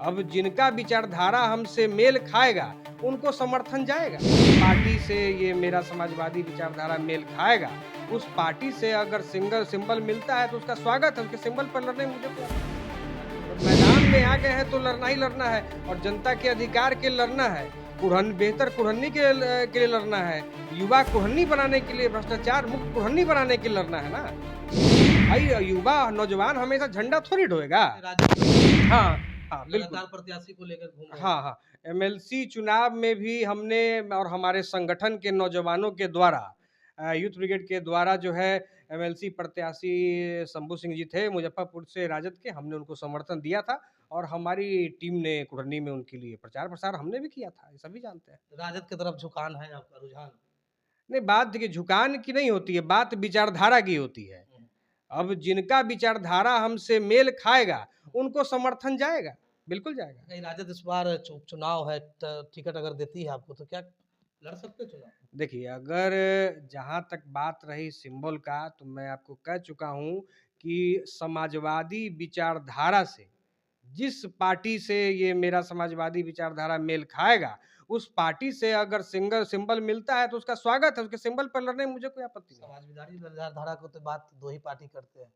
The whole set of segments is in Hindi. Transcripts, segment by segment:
अब जिनका विचारधारा हमसे मेल खाएगा उनको समर्थन जाएगा। पार्टी से ये मेरा समाजवादी विचारधारा मेल खाएगा, उस पार्टी से अगर सिंबल मिलता है तो उसका स्वागत है। उसके सिंबल पर लड़ने मुझे तो मैदान में आ गए हैं तो लड़ना ही लड़ना है और जनता के अधिकार के लड़ना है। बेहतर कुढ़न्नी के लिए लड़ना है, युवा कुढ़न्नी बनाने के लिए, भ्रष्टाचार मुक्त कुढ़न्नी बनाने के लिए लड़ना है ना भाई। युवा नौजवान हमेशा झंडा थोड़ी ढोएगा। हाँ हाँ बिल्कुल, प्रत्याशी को लेकर घूम रहे हैं। हाँ हाँ, एमएलसी चुनाव में भी हमने और हमारे संगठन के नौजवानों के द्वारा यूथ ब्रिगेड के द्वारा जो है एमएलसी प्रत्याशी शंभू सिंह जी थे मुजफ्फरपुर से राजद के, हमने उनको समर्थन दिया था और हमारी टीम ने कुढ़नी में उनके लिए प्रचार प्रसार हमने भी किया था, ये सभी जानते हैं। राजद की तरफ झुकान है आपका, रुझान? नहीं, बात देखिए झुकान की नहीं होती है, बात विचारधारा की होती है। अब जिनका विचारधारा हमसे मेल खाएगा उनको समर्थन जाएगा, बिल्कुल जाएगा। नहीं, राजद इस बार चुनाव है, टिकट अगर देती है आपको तो क्या लड़ सकते चुनाव? देखिए, अगर जहाँ तक बात रही सिंबल का, तो मैं आपको कह चुका हूँ कि समाजवादी विचारधारा से जिस पार्टी से ये मेरा समाजवादी विचारधारा मेल खाएगा, उस पार्टी से अगर सिंबल मिलता है तो उसका स्वागत है। उसके सिंबल पर लड़ने में मुझे कोई आपत्ति नहीं। समाजवादी विचारधारा को तो बात दो ही पार्टी करते हैं,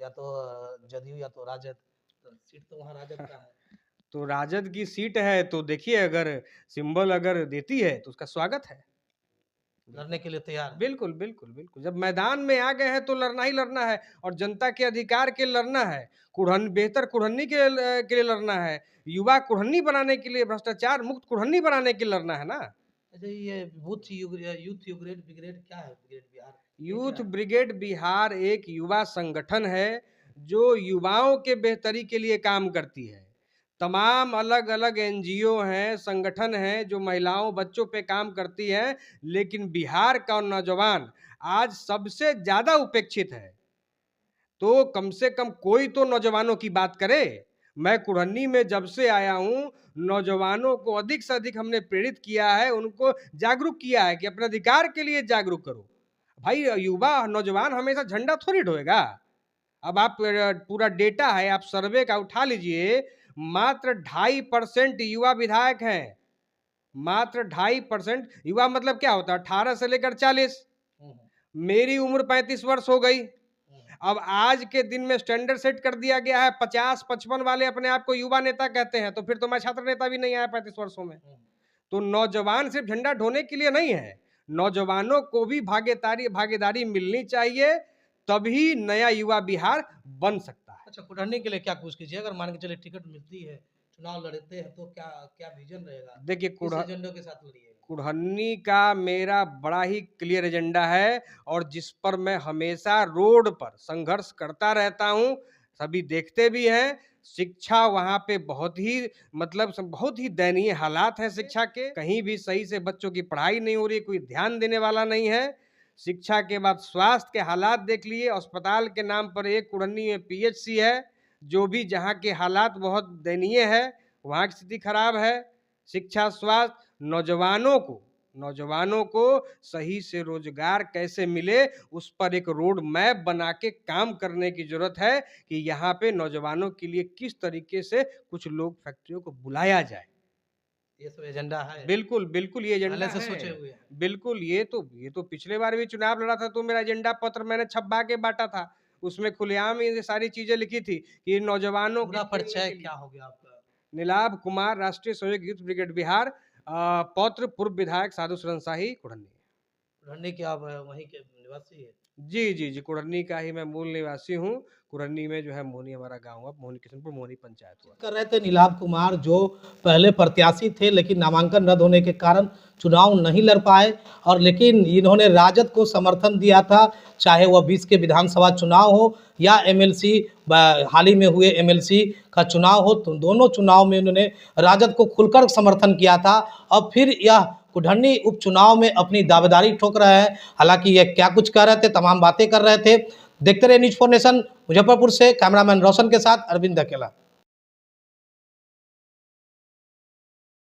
या तो जदयू या तो राजद। तो सीट तो वहाँ राजद का है। तो राजद की सीट है तो देखिए, अगर सिंबल अगर देती है तो उसका स्वागत है। लड़ने के लिए तैयार? बिल्कुल बिल्कुल बिल्कुल, जब मैदान में आ गए हैं तो लड़ना ही लड़ना है और जनता के अधिकार के लड़ना है। बेहतर कुढ़न्नी के लिए लड़ना है, युवा कुढ़न्नी बनाने के लिए, भ्रष्टाचार मुक्त कुढ़न्नी बनाने के लिए लड़ना है ना। अच्छा, ये यूथ ब्रिगेड क्या है? Brigade Bihar, youth brigade Bihar एक युवा संगठन है जो युवाओं के बेहतरी के लिए काम करती है। तमाम अलग अलग एनजीओ हैं, संगठन हैं जो महिलाओं बच्चों पे काम करती हैं, लेकिन बिहार का नौजवान आज सबसे ज्यादा उपेक्षित है। तो कम से कम कोई तो नौजवानों की बात करे। मैं कुढ़नी में जब से आया हूँ, नौजवानों को अधिक से अधिक हमने प्रेरित किया है, उनको जागरूक किया है कि अपने अधिकार के लिए जागरूक करो भाई। युवा नौजवान हमेशा झंडा थोड़ी ढोएगा। अब आप पूरा डेटा है, आप सर्वे का उठा लीजिए, मात्र 2.5% युवा विधायक हैं। मात्र 2.5% युवा मतलब क्या होता है? 18 से लेकर 40। मेरी उम्र 35 वर्ष हो गई। अब आज के दिन में स्टैंडर्ड सेट कर दिया गया है, 50-55 वाले अपने आप को युवा नेता कहते हैं, तो फिर तो मैं छात्र नेता भी नहीं आया 35 वर्षों में। तो नौजवान सिर्फ झंडा ढोने के लिए नहीं है, नौजवानों को भी भागीदारी मिलनी चाहिए, तभी नया युवा बिहार बन सकता है। अच्छा, कुढ़नी के लिए क्या कुछ कीजिए? अगर मान के चले टिकट मिलती है, चुनाव लड़ते हैं, तो क्या क्या विजन रहेगा? देखिए, किस एजेंडे के साथ लड़िएगा? कुढ़नी का मेरा बड़ा ही क्लियर एजेंडा है और जिस पर मैं हमेशा रोड पर संघर्ष करता रहता हूं, सभी देखते भी हैं। शिक्षा वहां पे बहुत ही दयनीय हालात हैं शिक्षा के, कहीं भी सही से बच्चों की पढ़ाई नहीं हो रही, कोई ध्यान देने वाला नहीं है। शिक्षा के बाद स्वास्थ्य के हालात देख लिए, अस्पताल के नाम पर एक कुढ़नी में पीएचसी है, जो भी जहाँ के हालात बहुत दयनीय है, वहाँ की स्थिति खराब है। शिक्षा, स्वास्थ्य, नौजवानों को सही से रोजगार कैसे मिले, उस पर एक रोड मैप बना के काम करने की जरूरत है कि यहाँ पे नौजवानों के लिए किस तरीके से कुछ लोग फैक्ट्रियों को बुलाया जाए। ये सब एजेंडा है? बिल्कुल बिल्कुल, ये एजेंडा पहले से है। सोचे हुए हैं? बिल्कुल, ये तो पिछले बार भी चुनाव लड़ा था तो मेरा एजेंडा पत्र मैंने छपवा के बांटा था, उसमें खुलेआम ये सारी चीजें लिखी थी कि नौजवानों पूरा परिचय क्या हो गया आपका? नीलाभ कुमार, राष्ट्रीय सहयोग यूथ ब्रिगेड बिहार, पौत्र पूर्व विधायक साधु शरण शाही, कुढ़नी। कुढ़नी के आप वहीं के निवासी है? जी जी जी, कुढ़नी का ही मैं मूल निवासी हूँ। कुढ़नी में जो है मोहनी हमारा गाँव है, मोहनी किशनपुर मोहनी पंचायत हुआ कर रहे थे नीलाभ कुमार, जो पहले प्रत्याशी थे लेकिन नामांकन रद्द होने के कारण चुनाव नहीं लड़ पाए, और लेकिन इन्होंने राजद को समर्थन दिया था, चाहे वह 20 के विधानसभा चुनाव हो या एमएलसी हाल ही में हुए एमएलसी का चुनाव हो, तो दोनों चुनाव में उन्होंने राजद को खुलकर समर्थन किया था। अब फिर यह कुढ़नी उपचुनाव में अपनी दावेदारी ठोक रहे हैं। हालांकि यह क्या कुछ कह रहे थे, तमाम बातें कर रहे थे। देखते रहे न्यूज़ 4 नेशन। मुजफ्फरपुर से कैमरामैन रोशन के साथ अरविंद अकेला।